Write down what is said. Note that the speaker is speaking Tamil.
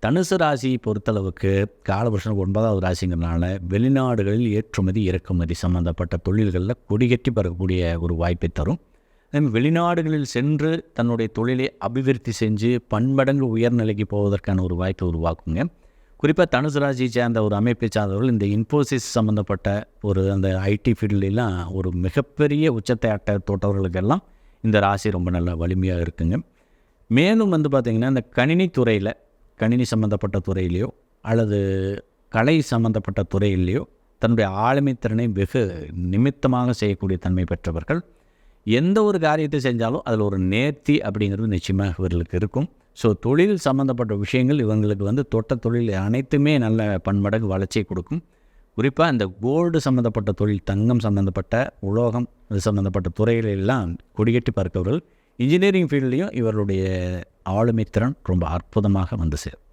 தனுசு ராசியை பொறுத்தளவுக்கு காலபுருஷனுக்கு 9வது ராசிங்கிறனால வெளிநாடுகளில் ஏற்றுமதி இறக்குமதி சம்மந்தப்பட்ட தொழில்களில் கொடிகட்டி பறக்கக்கூடிய ஒரு வாய்ப்பை தரும். வெளிநாடுகளில் சென்று தன்னுடைய தொழிலை அபிவிருத்தி செஞ்சு பன்மடங்கு உயர்நிலைக்கு போவதற்கான ஒரு வாய்ப்பை உருவாக்குங்க. குறிப்பாக தனுசு ராசியை சேர்ந்த ஒரு அமைப்பை சார்ந்தவர்கள் இந்த இன்ஃபோசிஸ் சம்மந்தப்பட்ட ஒரு அந்த ஐடி ஃபீல்டெலாம் ஒரு மிகப்பெரிய உச்சத்தை தொட்டவர்களுக்கெல்லாம் இந்த ராசி ரொம்ப நல்ல வலிமையாக இருக்குங்க. மேலும் பார்த்திங்கன்னா இந்த கணினி சம்மந்தப்பட்ட துறையிலையோ அல்லது கலை சம்மந்தப்பட்ட துறையிலையோ தன்னுடைய ஆளுமைத்திறனை வெகு நிமித்தமாக செய்யக்கூடிய தன்மை பெற்றவர்கள். எந்த ஒரு காரியத்தை செஞ்சாலும் அதில் ஒரு நேர்த்தி அப்படிங்கிறது நிச்சயமாக இவர்களுக்கு இருக்கும். ஸோ தொழில் சம்மந்தப்பட்ட விஷயங்கள் இவங்களுக்கு தொட்ட தொழில் அனைத்துமே நல்ல பன்மடங்கு வளர்ச்சியை கொடுக்கும். குறிப்பாக இந்த கோல்டு சம்மந்தப்பட்ட தொழில், தங்கம் சம்மந்தப்பட்ட, உலோகம் அது சம்மந்தப்பட்ட துறைகளெல்லாம் கொடிகட்டி பார்க்கவர்கள். இன்ஜினியரிங் ஃபீல்ட்லேயும் இவருடைய ஆளுமைத்திறன் ரொம்ப அற்புதமாக சேரும்.